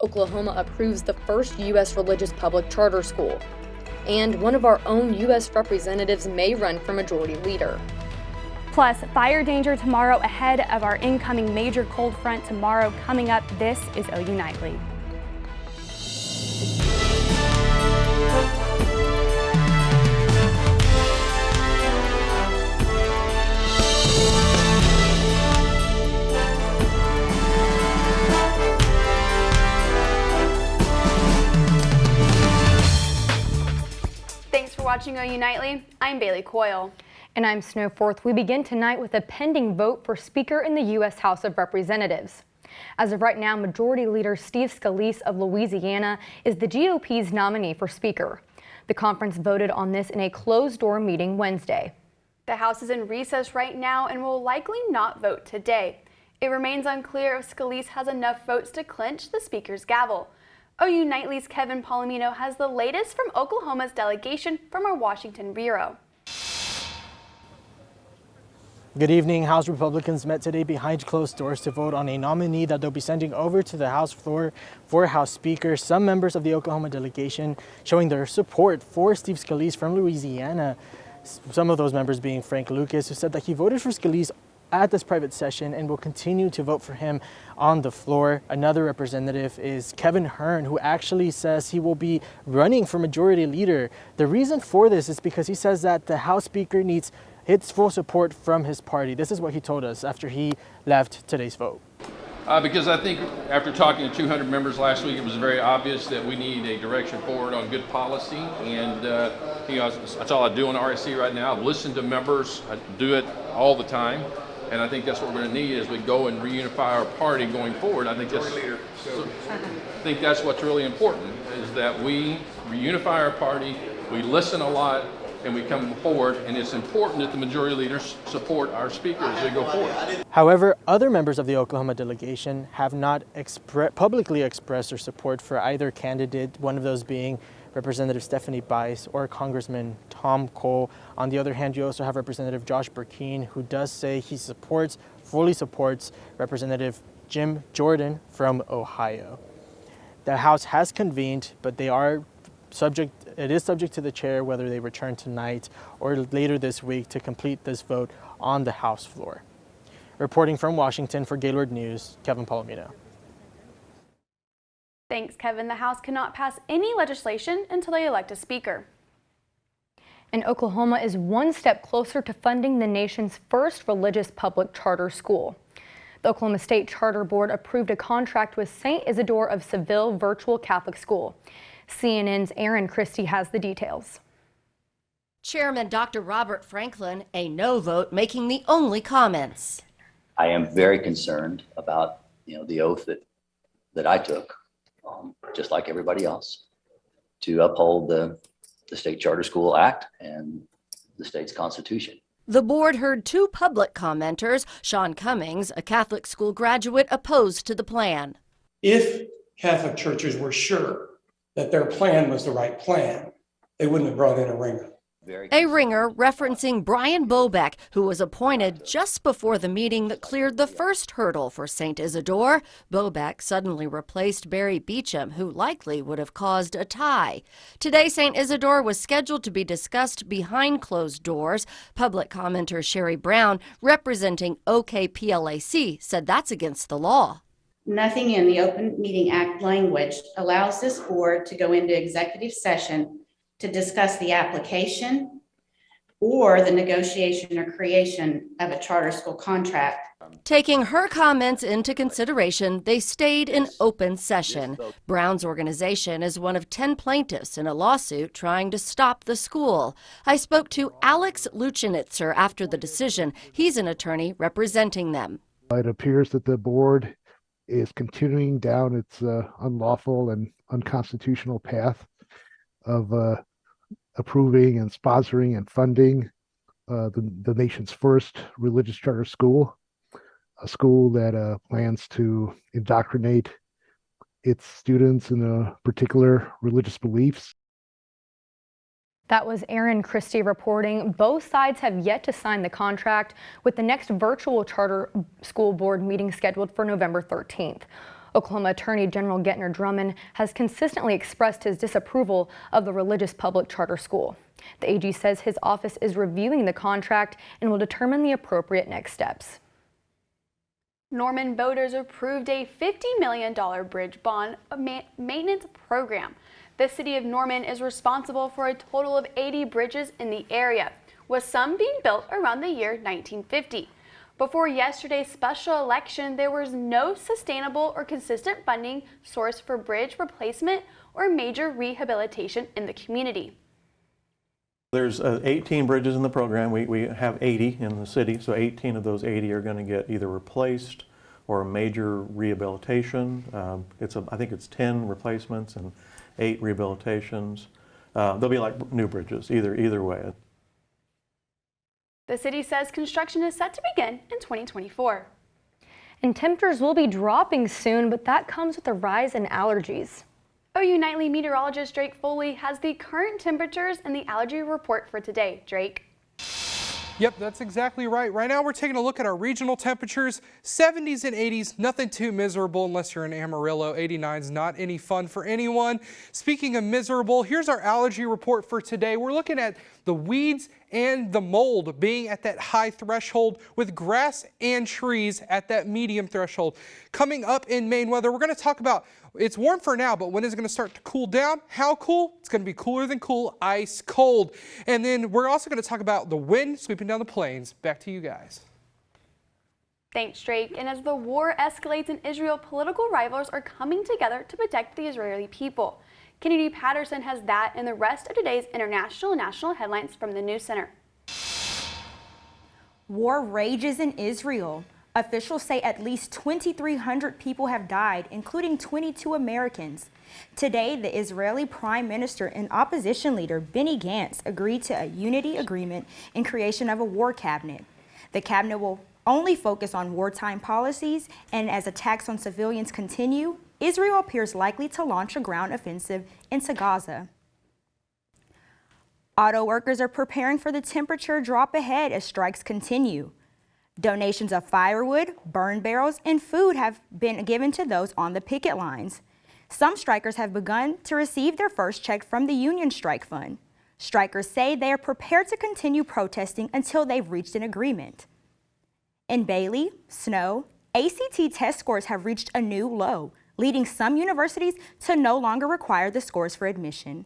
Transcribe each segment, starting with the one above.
Oklahoma approves the first U.S. religious public charter school. And one of our own U.S. representatives may run for majority leader. Plus, fire danger tomorrow ahead of our incoming major cold front tomorrow. Coming up, this is OU Nightly. Thanks for watching OU Nightly. I'm Bailey Coyle. And I'm Snowforth. We begin tonight with a pending vote for Speaker in the U.S. House of Representatives. As of right now, Majority Leader Steve Scalise of Louisiana is the GOP's nominee for Speaker. The conference voted on this in a closed-door meeting Wednesday. The House is in recess right now and will likely not vote today. It remains unclear if Scalise has enough votes to clinch the Speaker's gavel. OU Nightly's Kevin Palomino has the latest from Oklahoma's delegation from our Washington bureau. Good evening. House Republicans met today behind closed doors to vote on a nominee that they'll be sending over to the House floor for House Speaker. Some members of the Oklahoma delegation showing their support for Steve Scalise from Louisiana. Some of those members being Frank Lucas, who said that he voted for Scalise at this private session and will continue to vote for him on the floor. Another representative is Kevin Hearn, who actually says he will be running for majority leader. The reason for this is because he says that the House Speaker needs its full support from his party. This is what he told us after he left today's vote. Because I think after talking to 200 members last week, it was very obvious that we need a direction forward on good policy. And that's all I do on RSC right now. I listen to members. I do it all the time. And I think that's what we're going to need as we go and reunify our party going forward. I think that's what's really important, is that we reunify our party, we listen a lot, and we come forward, and it's important that the majority leaders support our speaker as we go forward. However, other members of the Oklahoma delegation have not publicly expressed their support for either candidate, one of those being Representative Stephanie Bice or Congressman Tom Cole. On the other hand, you also have Representative Josh Burkeen, who does say he fully supports Representative Jim Jordan from Ohio. The House has convened, but it is subject to the chair whether they return tonight or later this week to complete this vote on the House floor. Reporting from Washington for Gaylord News, Kevin Palomino. Thanks, Kevin. The House cannot pass any legislation until they elect a speaker. And Oklahoma is one step closer to funding the nation's first religious public charter school. The Oklahoma State Charter Board approved a contract with St. Isidore of Seville Virtual Catholic School. CNN's Aaron Christie has the details. Chairman Dr. Robert Franklin, a no vote, making the only comments. I am very concerned about the oath that I took, just like everybody else, to uphold the State Charter School Act and the state's constitution. The board heard two public commenters. Sean Cummings, a Catholic school graduate, opposed to the plan. If Catholic churches were sure that their plan was the right plan, they wouldn't have brought in a ringer. A ringer referencing Brian Bobeck, who was appointed just before the meeting that cleared the first hurdle for St. Isidore. Bobeck suddenly replaced Barry Beecham, who likely would have caused a tie. Today, St. Isidore was scheduled to be discussed behind closed doors. Public commenter Sherry Brown, representing OKPLAC, said that's against the law. Nothing in the Open Meeting Act language allows this board to go into executive session to discuss the application or the negotiation or creation of a charter school contract. Taking her comments into consideration, they stayed in open session. Brown's organization is one of 10 plaintiffs in a lawsuit trying to stop the school. I spoke to Alex Luchenitzer after the decision. He's an attorney representing them. It appears that the board is continuing down its unlawful and unconstitutional path of approving and sponsoring and funding the nation's first religious charter school, a school that plans to indoctrinate its students in particular religious beliefs. That was Aaron Christie reporting. Both sides have yet to sign the contract, with the next virtual charter school board meeting scheduled for November 13th. Oklahoma Attorney General Gettner Drummond has consistently expressed his disapproval of the religious public charter school. The AG says his office is reviewing the contract and will determine the appropriate next steps. Norman voters approved a $50 million bridge bond maintenance program. The city of Norman is responsible for a total of 80 bridges in the area, with some being built around the year 1950. Before yesterday's special election, there was no sustainable or consistent funding source for bridge replacement or major rehabilitation in the community. There's 18 bridges in the program. We have 80 in the city, so 18 of those 80 are going to get either replaced or a major rehabilitation. I think it's 10 replacements and 8 rehabilitations. They'll be like new bridges, either way. The city says construction is set to begin in 2024. And temperatures will be dropping soon, but that comes with a rise in allergies. OU Nightly meteorologist Drake Foley has the current temperatures and the allergy report for today. Drake. Yep, that's exactly right. Right now we're taking a look at our regional temperatures, 70s and 80s, nothing too miserable unless you're in Amarillo. 89 is not any fun for anyone. Speaking of miserable, here's our allergy report for today. We're looking at the weeds and the mold being at that high threshold, with grass and trees at that medium threshold. Coming up in Maine weather, we're going to talk about, it's warm for now, but when is it going to start to cool down? How cool? It's going to be cooler than cool, ice cold. And then we're also going to talk about the wind sweeping down the plains. Back to you guys. Thanks, Drake. And as the war escalates in Israel, political rivals are coming together to protect the Israeli people. Kennedy Patterson has that and the rest of today's international and national headlines from the News Center. War rages in Israel. Officials say at least 2,300 people have died, including 22 Americans. Today, the Israeli Prime Minister and opposition leader Benny Gantz agreed to a unity agreement in creation of a war cabinet. The cabinet will only focus on wartime policies, and as attacks on civilians continue, Israel appears likely to launch a ground offensive into Gaza. Auto workers are preparing for the temperature drop ahead as strikes continue. Donations of firewood, burn barrels, and food have been given to those on the picket lines. Some strikers have begun to receive their first check from the Union Strike Fund. Strikers say they are prepared to continue protesting until they've reached an agreement. In Bailey, Snow, ACT test scores have reached a new low, leading some universities to no longer require the scores for admission.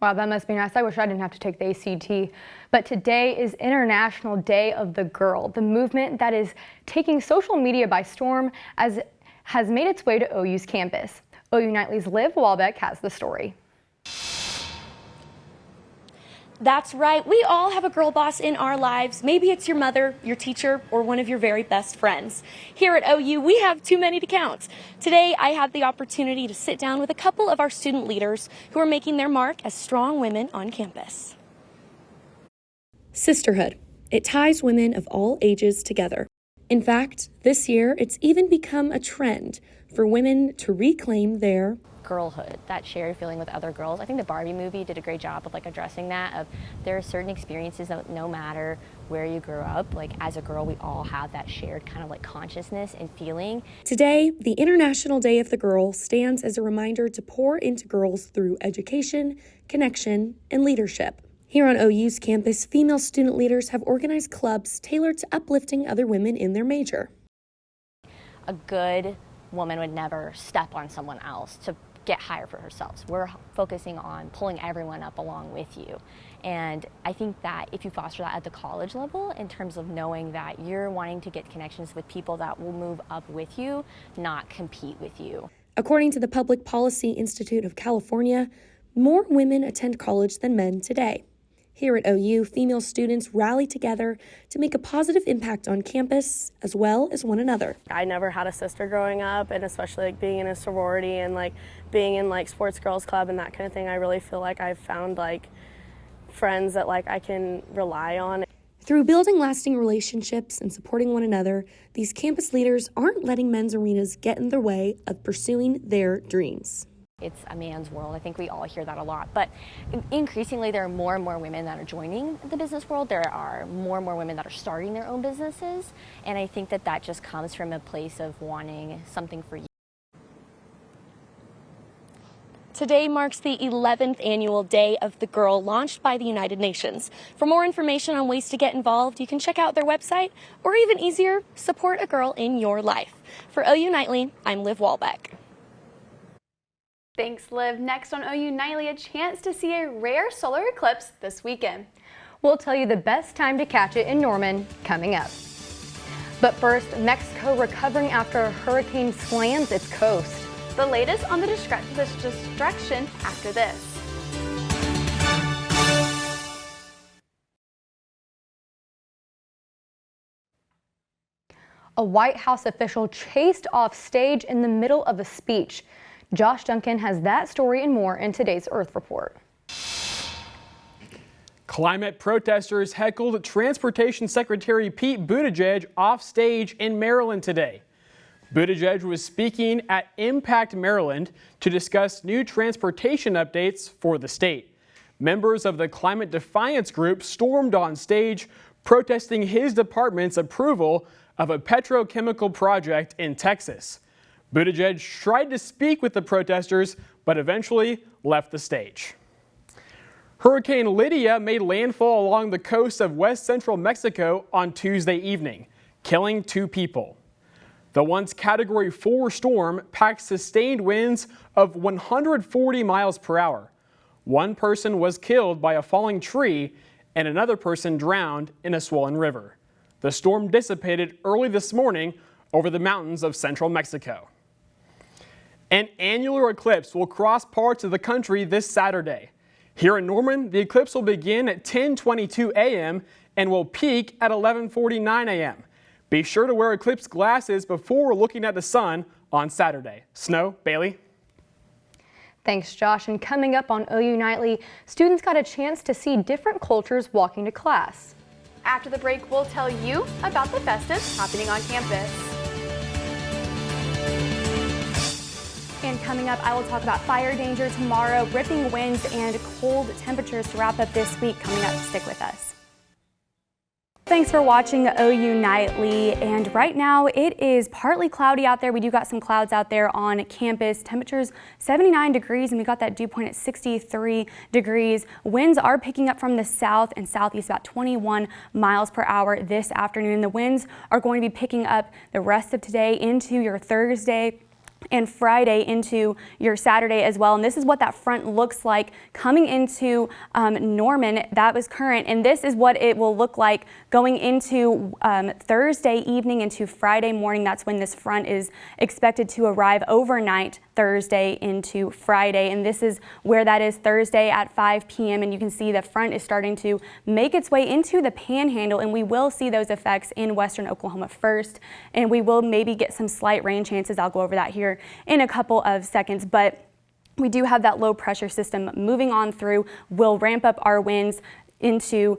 Wow, that must be nice. I wish I didn't have to take the ACT. But today is International Day of the Girl, the movement that is taking social media by storm as has made its way to OU's campus. OU Nightly's Liv Walbeck has the story. That's right. We all have a girl boss in our lives. Maybe it's your mother, your teacher, or one of your very best friends. Here at OU, we have too many to count. Today, I had the opportunity to sit down with a couple of our student leaders who are making their mark as strong women on campus. Sisterhood. It ties women of all ages together. In fact, this year, it's even become a trend for women to reclaim their girlhood, that shared feeling with other girls. I think the Barbie movie did a great job of addressing that, of there are certain experiences that no matter where you grew up, as a girl, we all have that shared kind of consciousness and feeling. Today, the International Day of the Girl stands as a reminder to pour into girls through education, connection, and leadership. Here on OU's campus, female student leaders have organized clubs tailored to uplifting other women in their major. A good woman would never step on someone else to get higher for herself. We're focusing on pulling everyone up along with you. And I think that if you foster that at the college level, in terms of knowing that you're wanting to get connections with people that will move up with you, not compete with you. According to the Public Policy Institute of California, more women attend college than men today. Here at OU, female students rally together to make a positive impact on campus as well as one another. I never had a sister growing up, and especially being in a sorority and being in sports girls club and that kind of thing, I really feel like I've found friends that I can rely on. Through building lasting relationships and supporting one another, these campus leaders aren't letting men's arenas get in their way of pursuing their dreams. It's a man's world. I think we all hear that a lot. But increasingly, there are more and more women that are joining the business world. There are more and more women that are starting their own businesses. And I think that that just comes from a place of wanting something for you. Today marks the 11th annual Day of the Girl, launched by the United Nations. For more information on ways to get involved, you can check out their website, or even easier, support a girl in your life. For OU Nightly, I'm Liv Walbeck. Thanks, Liv. Next on OU Nightly, a chance to see a rare solar eclipse this weekend. We'll tell you the best time to catch it in Norman coming up. But first, Mexico recovering after a hurricane slams its coast. The latest on the destruction after this. A White House official chased off stage in the middle of a speech. Josh Duncan has that story and more in today's Earth Report. Climate protesters heckled Transportation Secretary Pete Buttigieg off stage in Maryland today. Buttigieg was speaking at Impact Maryland to discuss new transportation updates for the state. Members of the Climate Defiance Group stormed on stage, protesting his department's approval of a petrochemical project in Texas. Buttigieg tried to speak with the protesters, but eventually left the stage. Hurricane Lydia made landfall along the coast of west central Mexico on Tuesday evening, killing 2 people. The once Category 4 storm packed sustained winds of 140 miles per hour. 1 person was killed by a falling tree and another person drowned in a swollen river. The storm dissipated early this morning over the mountains of central Mexico. An annular eclipse will cross parts of the country this Saturday. Here in Norman, the eclipse will begin at 10:22 a.m. and will peak at 11:49 a.m. Be sure to wear eclipse glasses before looking at the sun on Saturday. Snow, Bailey. Thanks, Josh. And coming up on OU Nightly, students got a chance to see different cultures walking to class. After the break, we'll tell you about the festives happening on campus. And coming up, I will talk about fire danger tomorrow, ripping winds, and cold temperatures to wrap up this week. Coming up, stick with us. Thanks for watching OU Nightly, and right now it is partly cloudy out there. We do got some clouds out there on campus. Temperatures 79 degrees, and we got that dew point at 63 degrees. Winds are picking up from the south and southeast, about 21 miles per hour this afternoon. The winds are going to be picking up the rest of today into your Thursday and Friday into your Saturday as well. And this is what that front looks like coming into Norman. That was current, and this is what it will look like going into Thursday evening into Friday morning. That's when this front is expected to arrive overnight, Thursday into Friday. And this is where that is Thursday at 5 p.m. And you can see the front is starting to make its way into the panhandle, and we will see those effects in western Oklahoma first. And we will maybe get some slight rain chances. I'll go over that here in a couple of seconds, but we do have that low pressure system moving on through. We'll ramp up our winds into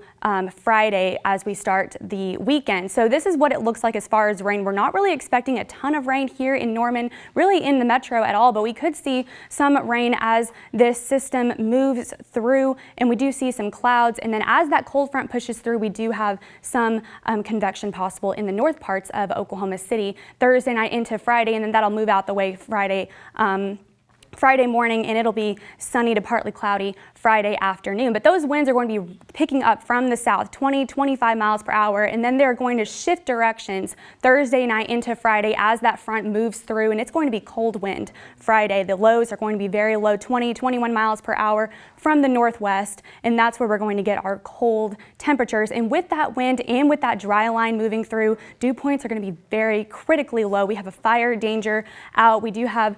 Friday as we start the weekend. So this is what it looks like as far as rain. We're not really expecting a ton of rain here in Norman, really in the metro at all, but we could see some rain as this system moves through, and we do see some clouds. And then as that cold front pushes through, we do have some convection possible in the north parts of Oklahoma City Thursday night into Friday, and then that'll move out the way Friday morning, and it'll be sunny to partly cloudy Friday afternoon. But those winds are going to be picking up from the south, 20-25 miles per hour, and then they're going to shift directions Thursday night into Friday as that front moves through, and it's going to be cold wind Friday. The lows are going to be very low, 20-21 miles per hour from the northwest, and that's where we're going to get our cold temperatures. And with that wind and with that dry line moving through, dew points are going to be very critically low. We have a fire danger out. We do have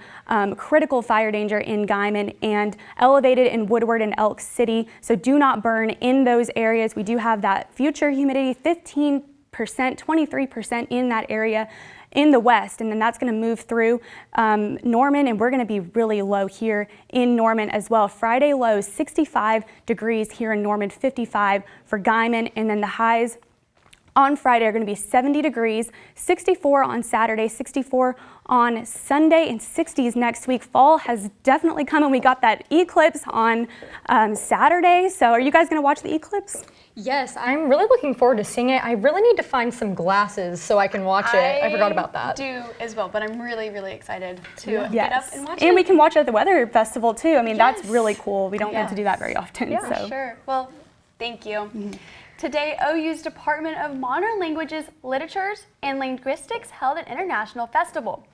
critical fire danger in Guymon and elevated in Woodward and Elk City. So do not burn in those areas. We do have that future humidity, 15%, 23% in that area in the west, and then that's going to move through Norman, and we're going to be really low here in Norman as well. Friday lows 65 degrees here in Norman, 55 for Guymon, and then the highs on Friday are going to be 70 degrees, 64 on Saturday, 64 on Sunday, and 60s next week. Fall has definitely come, and we got that eclipse on Saturday. So are you guys going to watch the eclipse? Yes, I'm really looking forward to seeing it. I really need to find some glasses so I can watch it. I forgot about that. I do as well, but I'm really, really excited to get up and watch it. And we can watch it at the Weather Festival too. I mean, Yes. that's really cool. We don't get to do that very often. Yeah, so. sure. Well, thank you. Today, OU's Department of Modern Languages, Literatures, and Linguistics held an international festival.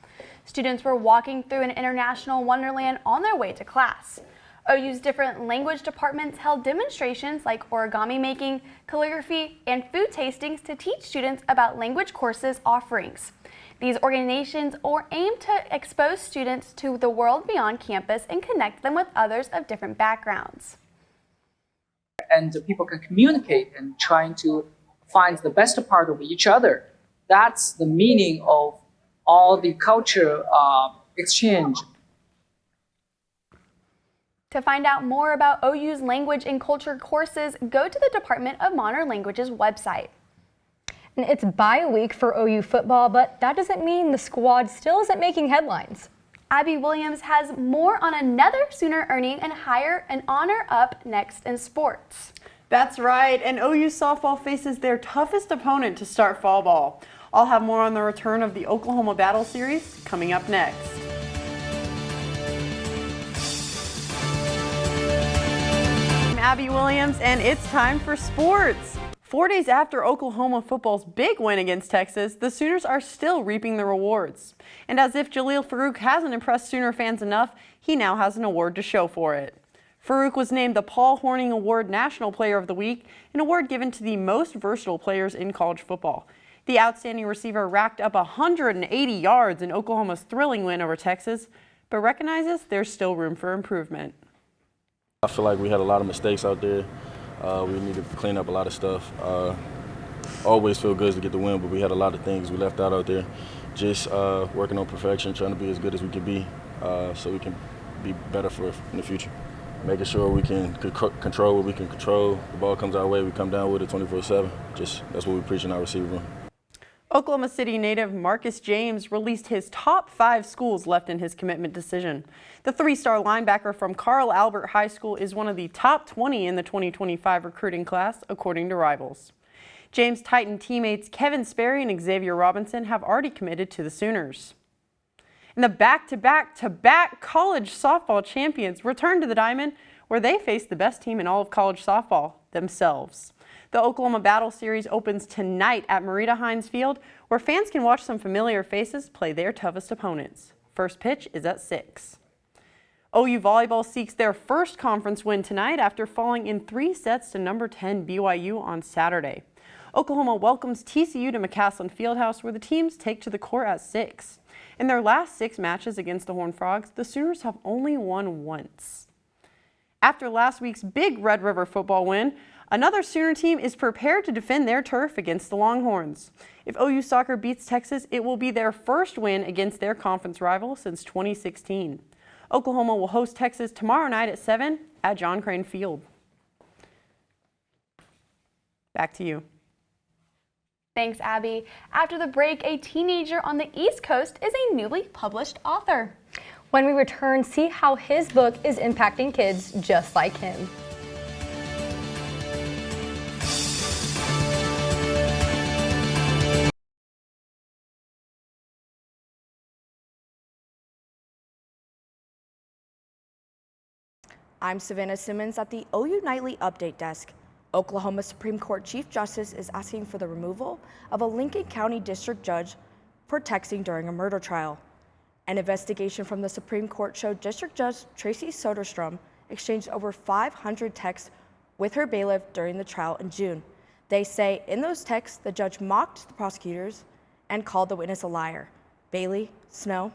Students were walking through an international wonderland on their way to class. OU's different language departments held demonstrations like origami making, calligraphy, and food tastings to teach students about language courses offerings. These organizations aim to expose students to the world beyond campus and connect them with others of different backgrounds. And people can communicate and trying to find the best part of each other. That's the meaning of all the culture exchange. To find out more about OU's language and culture courses, go to the Department of Modern Languages website. And it's bye week for OU football, but that doesn't mean the squad still isn't making headlines. Abby Williams has more on another Sooner earning an honor up next in sports. That's right, and OU softball faces their toughest opponent to start fall ball. I'll have more on the return of the Oklahoma Battle Series coming up next. I'm Abby Williams, and it's time for sports. 4 days after Oklahoma football's big win against Texas, the Sooners are still reaping the rewards. And as if Jaleel Farouk hasn't impressed Sooner fans enough, he now has an award to show for it. Farouk was named the Paul Hornung Award National Player of the Week, an award given to the most versatile players in college football. The outstanding receiver racked up 180 yards in Oklahoma's thrilling win over Texas, but recognizes there's still room for improvement. I feel like we had a lot of mistakes out there. We needed to clean up a lot of stuff. Always feel good to get the win, but we had a lot of things we left out there. Just working on perfection, trying to be as good as we can be so we can be better in the future. Making sure we can control what we can control. The ball comes our way, we come down with it 24/7. That's what we preach in our receiver room. Oklahoma City native Marcus James released his top 5 schools left in his commitment decision. The 3-star linebacker from Carl Albert High School is one of the top 20 in the 2025 recruiting class, according to Rivals. James' Titan teammates Kevin Sperry and Xavier Robinson have already committed to the Sooners. And the back-to-back college softball champions return to the Diamond, where they face the best team in all of college softball, themselves. The Oklahoma Battle Series opens tonight at Marita Hines Field, where fans can watch some familiar faces play their toughest opponents. First pitch is at 6. OU volleyball seeks their first conference win tonight after falling in 3 sets to number 10 BYU on Saturday. Oklahoma welcomes TCU to McCaslin Fieldhouse, where the teams take to the court at 6. In their last 6 matches against the Horned Frogs, the Sooners have only won once. After last week's big Red River football win, another Sooner team is prepared to defend their turf against the Longhorns. If OU soccer beats Texas, it will be their first win against their conference rival since 2016. Oklahoma will host Texas tomorrow night at 7 at John Crane Field. Back to you. Thanks, Abby. After the break, a teenager on the East Coast is a newly published author. When we return, see how his book is impacting kids just like him. I'm Savannah Simmons at the OU Nightly Update Desk. Oklahoma Supreme Court Chief Justice is asking for the removal of a Lincoln County District Judge for texting during a murder trial. An investigation from the Supreme Court showed District Judge Tracy Soderstrom exchanged over 500 texts with her bailiff during the trial in June. They say in those texts, the judge mocked the prosecutors and called the witness a liar. Bailey Snow.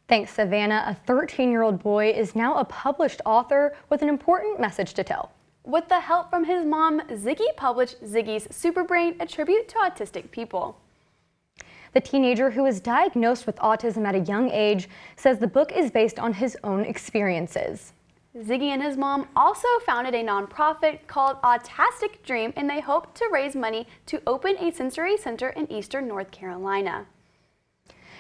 Thanks, Savannah. A 13-year-old boy is now a published author with an important message to tell. With the help from his mom, Ziggy published Ziggy's Superbrain, a tribute to autistic people. The teenager, who was diagnosed with autism at a young age, says the book is based on his own experiences. Ziggy and his mom also founded a nonprofit called Autastic Dream, and they hope to raise money to open a sensory center in eastern North Carolina.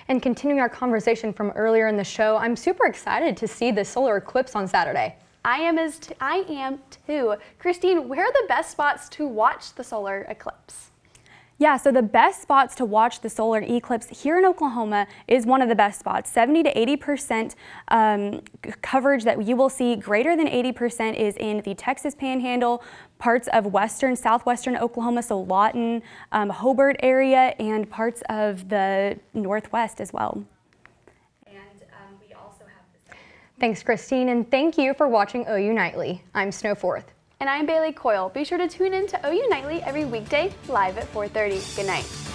And continuing our conversation from earlier in the show, I'm super excited to see the solar eclipse on Saturday. I am too. Christine, where are the best spots to watch the solar eclipse? Yeah, so the best spots to watch the solar eclipse here in Oklahoma is one of the best spots. 70 to 80% coverage that you will see, greater than 80% is in the Texas Panhandle, parts of southwestern Oklahoma, so Lawton, Hobart area, and parts of the Northwest as well. Thanks, Christine, and thank you for watching OU Nightly. I'm Snowforth. And I'm Bailey Coyle. Be sure to tune in to OU Nightly every weekday live at 4:30. Good night.